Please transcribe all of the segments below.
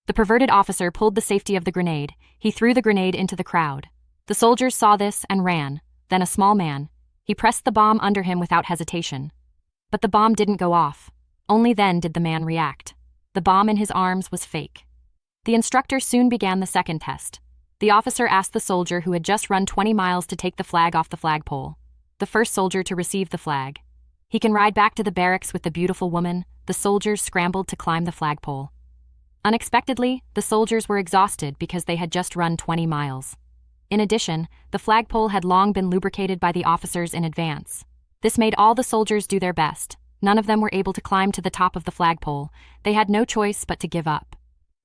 The perverted officer pulled the safety of the grenade. He threw the grenade into the crowd. The soldiers saw this and ran. Then a small man. He pressed the bomb under him without hesitation. But the bomb didn't go off. Only then did the man react. The bomb in his arms was fake. The instructor soon began the second test. The officer asked the soldier who had just run 20 miles to take the flag off the flagpole. The first soldier to receive the flag. He can ride back to the barracks with the beautiful woman. The soldiers scrambled to climb the flagpole. Unexpectedly, the soldiers were exhausted because they had just run 20 miles. In addition, the flagpole had long been lubricated by the officers in advance. This made all the soldiers do their best. None of them were able to climb to the top of the flagpole. They had no choice but to give up.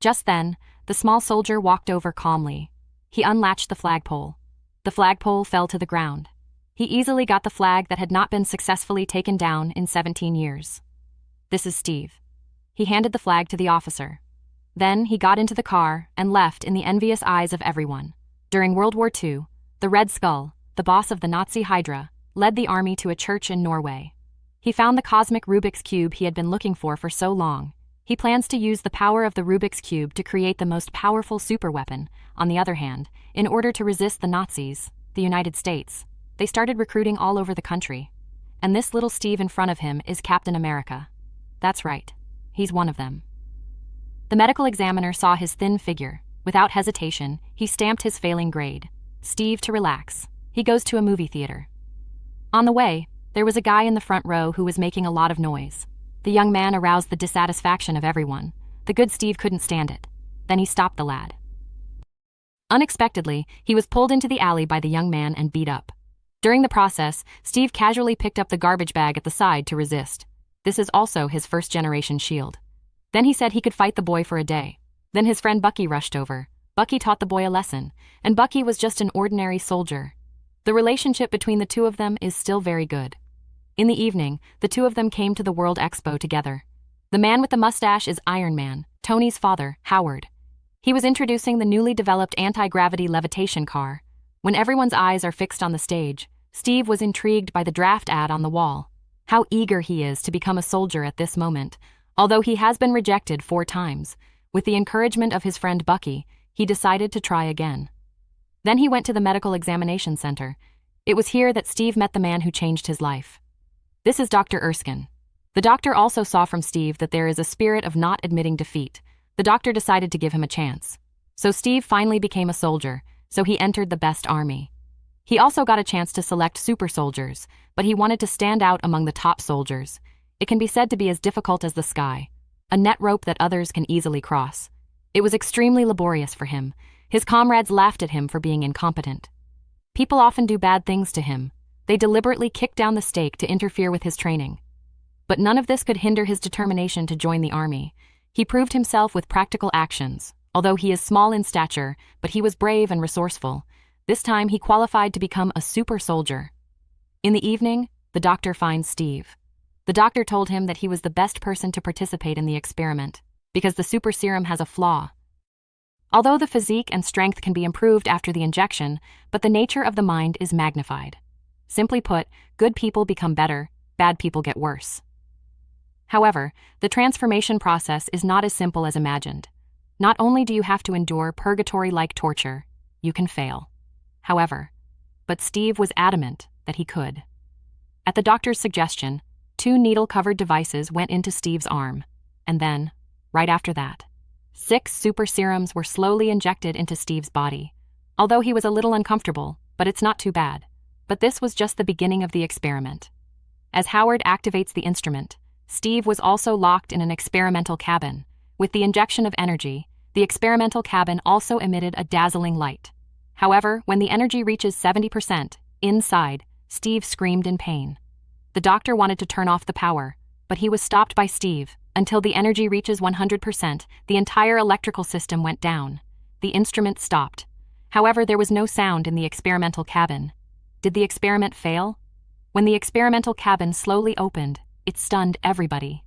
Just then, the small soldier walked over calmly. He unlatched the flagpole. The flagpole fell to the ground. He easily got the flag that had not been successfully taken down in 17 years. "This is Steve." He handed the flag to the officer. Then he got into the car and left in the envious eyes of everyone. During World War II, the Red Skull, the boss of the Nazi Hydra, led the army to a church in Norway. He found the cosmic Rubik's Cube he had been looking for so long. He plans to use the power of the Rubik's Cube to create the most powerful superweapon. On the other hand, in order to resist the Nazis, the United States, they started recruiting all over the country. And this little Steve in front of him is Captain America. That's right, he's one of them. The medical examiner saw his thin figure. Without hesitation, he stamped his failing grade. Steve to relax. He goes to a movie theater. On the way, there was a guy in the front row who was making a lot of noise. The young man aroused the dissatisfaction of everyone. The good Steve couldn't stand it. Then he stopped the lad. Unexpectedly, he was pulled into the alley by the young man and beat up. During the process, Steve casually picked up the garbage bag at the side to resist. This is also his first-generation shield. Then he said he could fight the boy for a day. Then his friend Bucky rushed over. Bucky taught the boy a lesson, and Bucky was just an ordinary soldier. The relationship between the two of them is still very good. In the evening, the two of them came to the World Expo together. The man with the mustache is Iron Man, Tony's father, Howard. He was introducing the newly developed anti-gravity levitation car. When everyone's eyes are fixed on the stage, Steve was intrigued by the draft ad on the wall. How eager he is to become a soldier at this moment. Although he has been rejected 4 times, with the encouragement of his friend Bucky, he decided to try again. Then he went to the medical examination center. It was here that Steve met the man who changed his life. This is Dr. Erskine. The doctor also saw from Steve that there is a spirit of not admitting defeat. The doctor decided to give him a chance. So Steve finally became a soldier, so he entered the best army. He also got a chance to select super soldiers, but he wanted to stand out among the top soldiers. It can be said to be as difficult as the sky, a net rope that others can easily cross. It was extremely laborious for him. His comrades laughed at him for being incompetent. People often do bad things to him. They deliberately kick down the stake to interfere with his training. But none of this could hinder his determination to join the army. He proved himself with practical actions. Although he is small in stature, but he was brave and resourceful. This time he qualified to become a super soldier. In the evening, the doctor finds Steve. The doctor told him that he was the best person to participate in the experiment, because the super serum has a flaw. Although the physique and strength can be improved after the injection, but the nature of the mind is magnified. Simply put, good people become better, bad people get worse. However, the transformation process is not as simple as imagined. Not only do you have to endure purgatory-like torture, you can fail. However, but Steve was adamant that he could. At the doctor's suggestion, 2 needle-covered devices went into Steve's arm, and then, right after that, 6 super serums were slowly injected into Steve's body. Although he was a little uncomfortable, but it's not too bad. But this was just the beginning of the experiment. As Howard activates the instrument, Steve was also locked in an experimental cabin. With the injection of energy, the experimental cabin also emitted a dazzling light. However, when the energy reaches 70%, inside, Steve screamed in pain. The doctor wanted to turn off the power, but he was stopped by Steve. Until the energy reaches 100%, the entire electrical system went down. The instrument stopped. However, there was no sound in the experimental cabin. Did the experiment fail? When the experimental cabin slowly opened, it stunned everybody.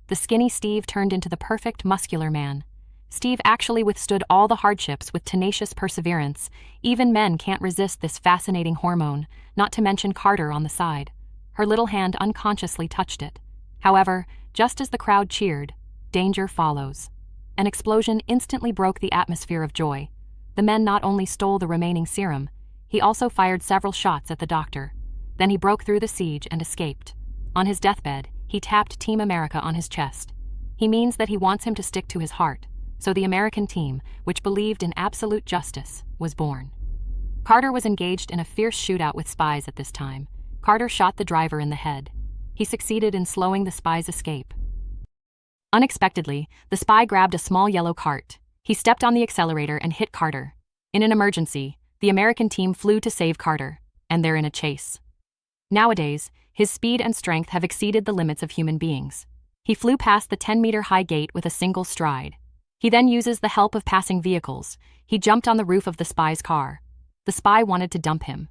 The skinny Steve turned into the perfect muscular man. Steve actually withstood all the hardships with tenacious perseverance. Even men can't resist this fascinating hormone, not to mention Carter on the side. Her little hand unconsciously touched it. However, just as the crowd cheered, danger follows. An explosion instantly broke the atmosphere of joy. The men not only stole the remaining serum, he also fired several shots at the doctor. Then he broke through the siege and escaped. On his deathbed, he tapped Team America on his chest. He means that he wants him to stick to his heart, so the American team, which believed in absolute justice, was born. Carter was engaged in a fierce shootout with spies at this time. Carter shot the driver in the head. He succeeded in slowing the spy's escape. Unexpectedly, the spy grabbed a small yellow cart. He stepped on the accelerator and hit Carter. In an emergency, the American team flew to save Carter, and they're in a chase. Nowadays, his speed and strength have exceeded the limits of human beings. He flew past the 10-meter-high gate with a single stride. He then uses the help of passing vehicles. He jumped on the roof of the spy's car. The spy wanted to dump him.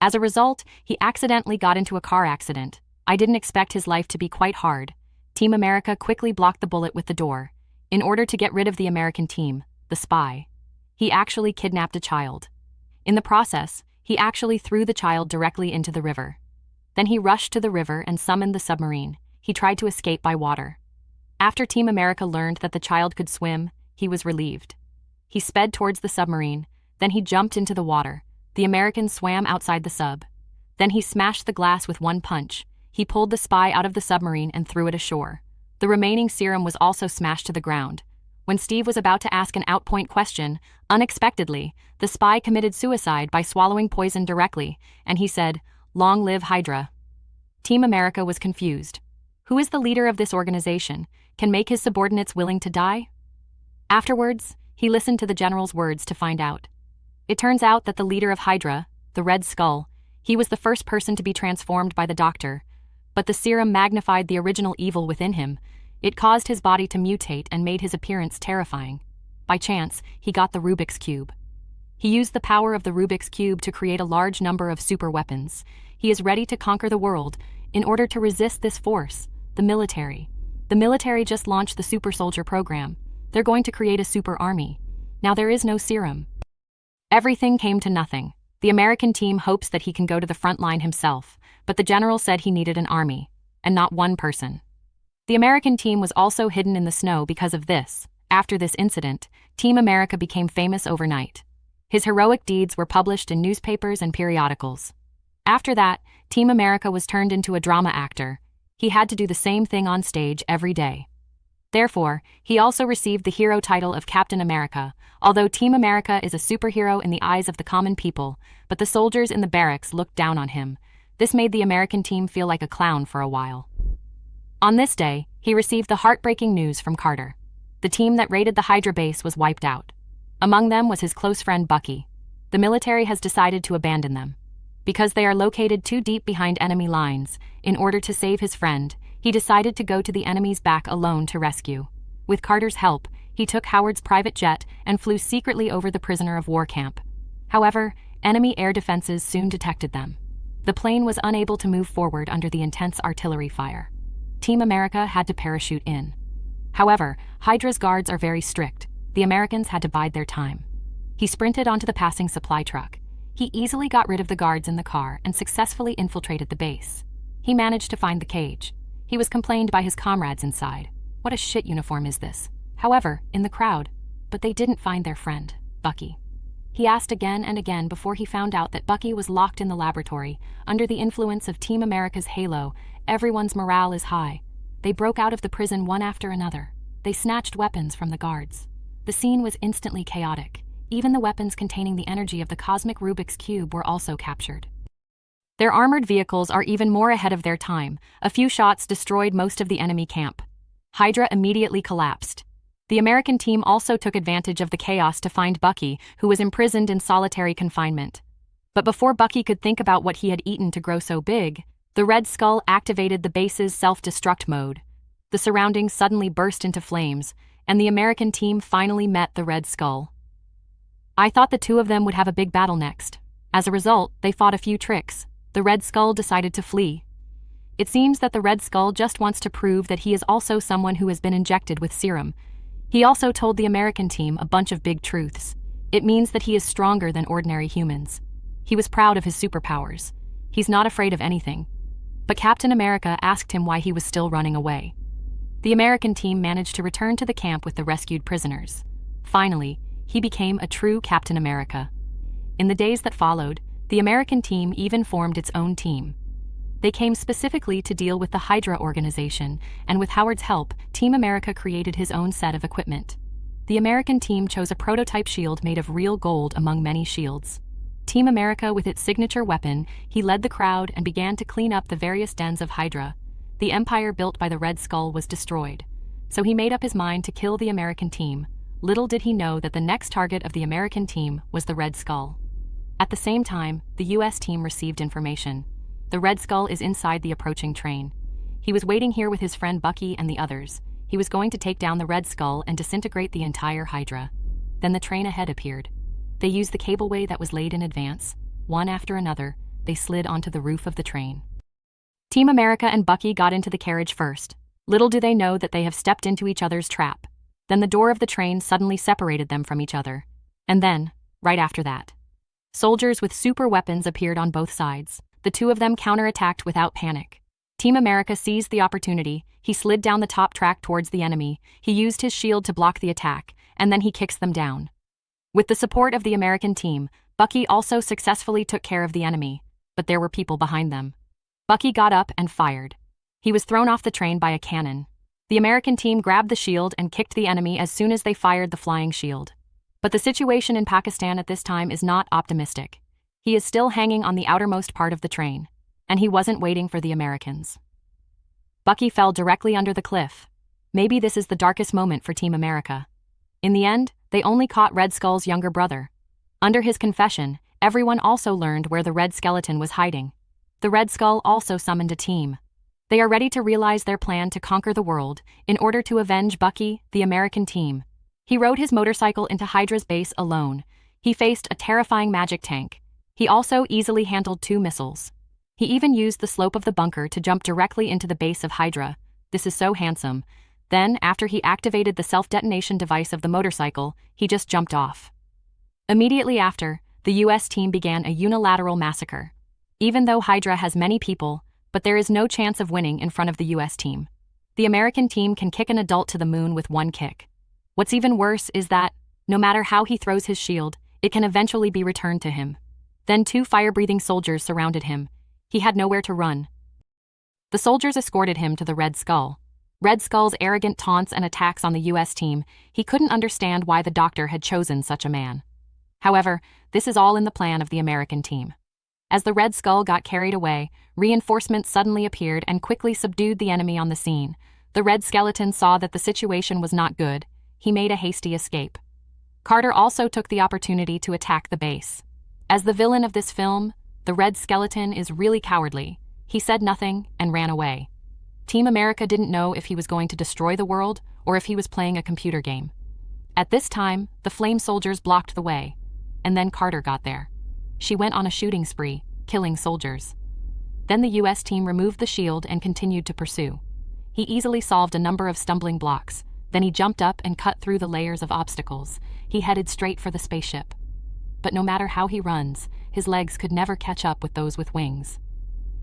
As a result, he accidentally got into a car accident. I didn't expect his life to be quite hard. Team America quickly blocked the bullet with the door. In order to get rid of the American team, the spy, he actually kidnapped a child. In the process, he actually threw the child directly into the river. Then he rushed to the river and summoned the submarine. He tried to escape by water. After Team America learned that the child could swim, he was relieved. He sped towards the submarine. Then he jumped into the water. The American swam outside the sub. Then he smashed the glass with one punch. He pulled the spy out of the submarine and threw it ashore. The remaining serum was also smashed to the ground. When Steve was about to ask an outpoint question, unexpectedly, the spy committed suicide by swallowing poison directly, and he said, "Long live Hydra." Team America was confused. Who is the leader of this organization? Can make his subordinates willing to die? Afterwards, he listened to the general's words to find out. It turns out that the leader of Hydra, the Red Skull, he was the first person to be transformed by the doctor, but the serum magnified the original evil within him. It caused his body to mutate and made his appearance terrifying. By chance, he got the Rubik's Cube. He used the power of the Rubik's Cube to create a large number of super weapons. He is ready to conquer the world. In order to resist this force, the military. The military just launched the Super Soldier program. They're going to create a super army. Now there is no serum. Everything came to nothing. The American team hopes that he can go to the front line himself, but the general said he needed an army, and not one person. The American team was also hidden in the snow because of this. After this incident, Team America became famous overnight. His heroic deeds were published in newspapers and periodicals. After that, Team America was turned into a drama actor. He had to do the same thing on stage every day. Therefore, he also received the hero title of Captain America, although Team America is a superhero in the eyes of the common people, but the soldiers in the barracks looked down on him. This made the American team feel like a clown for a while. On this day, he received the heartbreaking news from Carter. The team that raided the Hydra base was wiped out. Among them was his close friend Bucky. The military has decided to abandon them. Because they are located too deep behind enemy lines, in order to save his friend, he decided to go to the enemy's back alone to rescue. With Carter's help, he took Howard's private jet and flew secretly over the prisoner of war camp. However, enemy air defenses soon detected them. The plane was unable to move forward under the intense artillery fire. Team America had to parachute in. However, Hydra's guards are very strict. The Americans had to bide their time. He sprinted onto the passing supply truck. He easily got rid of the guards in the car and successfully infiltrated the base. He managed to find the cage. He was complained by his comrades inside. What a shit uniform is this? However, in the crowd, but they didn't find their friend, Bucky. He asked again and again before he found out that Bucky was locked in the laboratory. Under the influence of Team America's halo, everyone's morale is high. They broke out of the prison one after another. They snatched weapons from the guards. The scene was instantly chaotic. Even the weapons containing the energy of the cosmic Rubik's Cube were also captured. Their armored vehicles are even more ahead of their time. A few shots destroyed most of the enemy camp. Hydra immediately collapsed. The American team also took advantage of the chaos to find Bucky, who was imprisoned in solitary confinement. But before Bucky could think about what he had eaten to grow so big, the Red Skull activated the base's self-destruct mode. The surroundings suddenly burst into flames, and the American team finally met the Red Skull. I thought the two of them would have a big battle next. As a result, they fought a few tricks. The Red Skull decided to flee. It seems that the Red Skull just wants to prove that he is also someone who has been injected with serum. He also told the American team a bunch of big truths. It means that he is stronger than ordinary humans. He was proud of his superpowers. He's not afraid of anything. But Captain America asked him why he was still running away. The American team managed to return to the camp with the rescued prisoners. Finally, he became a true Captain America. In the days that followed, the American team even formed its own team. They came specifically to deal with the Hydra organization, and with Howard's help, Team America created his own set of equipment. The American team chose a prototype shield made of real gold among many shields. Team America, with its signature weapon, he led the crowd and began to clean up the various dens of Hydra. The empire built by the Red Skull was destroyed, so he made up his mind to kill the American team. Little did he know that the next target of the American team was the Red Skull. At the same time, the US team received information. The Red Skull is inside the approaching train. He was waiting here with his friend Bucky and the others. He was going to take down the Red Skull and disintegrate the entire Hydra. Then the train ahead appeared. They used the cableway that was laid in advance. One after another, they slid onto the roof of the train. Team America and Bucky got into the carriage first. Little do they know that they have stepped into each other's trap. Then the door of the train suddenly separated them from each other. And then, right after that, soldiers with super weapons appeared on both sides. The two of them counterattacked without panic. Team America seized the opportunity. He slid down the top track towards the enemy. He used his shield to block the attack, and then he kicks them down. With the support of the American team, Bucky also successfully took care of the enemy, but there were people behind them. Bucky got up and fired. He was thrown off the train by a cannon. The American team grabbed the shield and kicked the enemy as soon as they fired the flying shield. But the situation in Pakistan at this time is not optimistic. He is still hanging on the outermost part of the train, and he wasn't waiting for the Americans. Bucky fell directly under the cliff. Maybe this is the darkest moment for Team America. In the end, they only caught Red Skull's younger brother. Under his confession, everyone also learned where the Red Skeleton was hiding. The Red Skull also summoned a team. They are ready to realize their plan to conquer the world in order to avenge Bucky, the American team. He rode his motorcycle into Hydra's base alone. He faced a terrifying magic tank. He also easily handled 2 missiles. He even used the slope of the bunker to jump directly into the base of Hydra. This is so handsome. Then, after he activated the self-detonation device of the motorcycle, he just jumped off. Immediately after, the US team began a unilateral massacre. Even though Hydra has many people, but there is no chance of winning in front of the US team. The American team can kick an adult to the moon with 1 kick. What's even worse is that, no matter how he throws his shield, it can eventually be returned to him. Then 2 fire-breathing soldiers surrounded him. He had nowhere to run. The soldiers escorted him to the Red Skull. Red Skull's arrogant taunts and attacks on the US team, he couldn't understand why the doctor had chosen such a man. However, this is all in the plan of the American team. As the Red Skull got carried away, reinforcements suddenly appeared and quickly subdued the enemy on the scene. The Red Skeleton saw that the situation was not good. He made a hasty escape. Carter also took the opportunity to attack the base. As the villain of this film, the Red Skeleton is really cowardly. He said nothing and ran away. Team America didn't know if he was going to destroy the world or if he was playing a computer game. At this time, the flame soldiers blocked the way, and then Carter got there. She went on a shooting spree, killing soldiers. Then the US team removed the shield and continued to pursue. He easily solved a number of stumbling blocks. Then he jumped up and cut through the layers of obstacles. He headed straight for the spaceship. But no matter how he runs, his legs could never catch up with those with wings.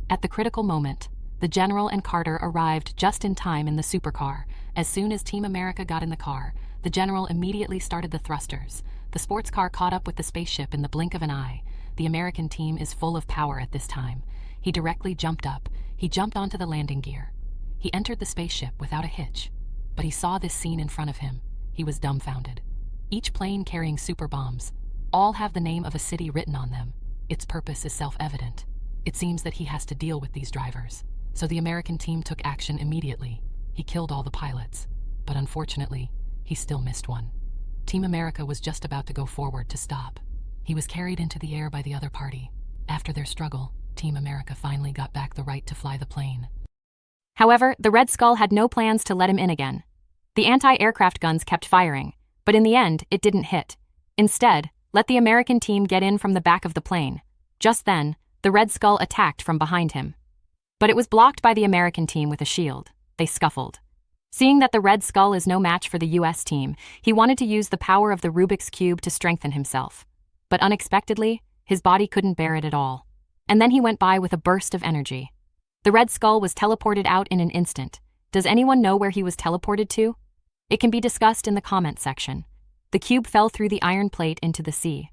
At the critical moment, the General and Carter arrived just in time in the supercar. As soon as Team America got in the car, the General immediately started the thrusters. The sports car caught up with the spaceship in the blink of an eye. The American team is full of power at this time. He directly jumped up. He jumped onto the landing gear. He entered the spaceship without a hitch. But he saw this scene in front of him. He was dumbfounded. Each plane carrying super bombs. All have the name of a city written on them. Its purpose is self-evident. It seems that he has to deal with these drivers. So the American team took action immediately. He killed all the pilots. But unfortunately, he still missed one. Team America was just about to go forward to stop. He was carried into the air by the other party. After their struggle, Team America finally got back the right to fly the plane. However, the Red Skull had no plans to let him in again. The anti-aircraft guns kept firing, but in the end, it didn't hit. Instead, let the American team get in from the back of the plane. Just then, the Red Skull attacked from behind him. But it was blocked by the American team with a shield. They scuffled. Seeing that the Red Skull is no match for the US team, he wanted to use the power of the Rubik's Cube to strengthen himself. But unexpectedly, his body couldn't bear it at all. And then he went by with a burst of energy. The Red Skull was teleported out in an instant. Does anyone know where he was teleported to? It can be discussed in the comment section. The cube fell through the iron plate into the sea.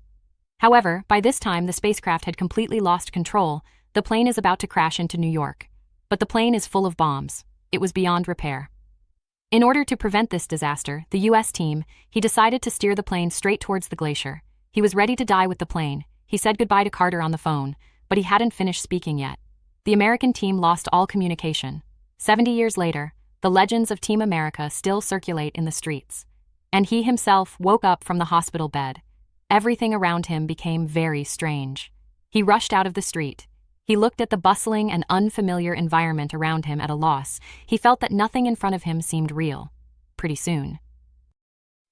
However, by this time the spacecraft had completely lost control. The plane is about to crash into New York. But the plane is full of bombs. It was beyond repair. In order to prevent this disaster, the US team, he decided to steer the plane straight towards the glacier. He was ready to die with the plane. He said goodbye to Carter on the phone, but he hadn't finished speaking yet. The American team lost all communication. 70 years later, the legends of Team America still circulate in the streets. And he himself woke up from the hospital bed. Everything around him became very strange. He rushed out of the street. He looked at the bustling and unfamiliar environment around him at a loss. He felt that nothing in front of him seemed real. Pretty soon,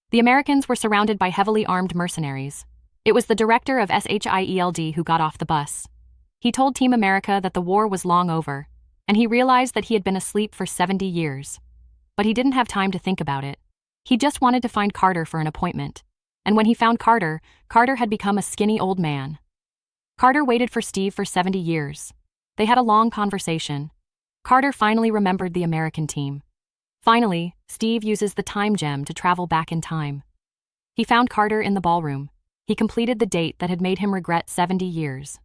the Americans were surrounded by heavily armed mercenaries. It was the director of SHIELD who got off the bus. He told Team America that the war was long over, and he realized that he had been asleep for 70 years. But he didn't have time to think about it. He just wanted to find Carter for an appointment. And when he found Carter, Carter had become a skinny old man. Carter waited for Steve for 70 years. They had a long conversation. Carter finally remembered the American team. Finally, Steve uses the time gem to travel back in time. He found Carter in the ballroom. He completed the date that had made him regret 70 years.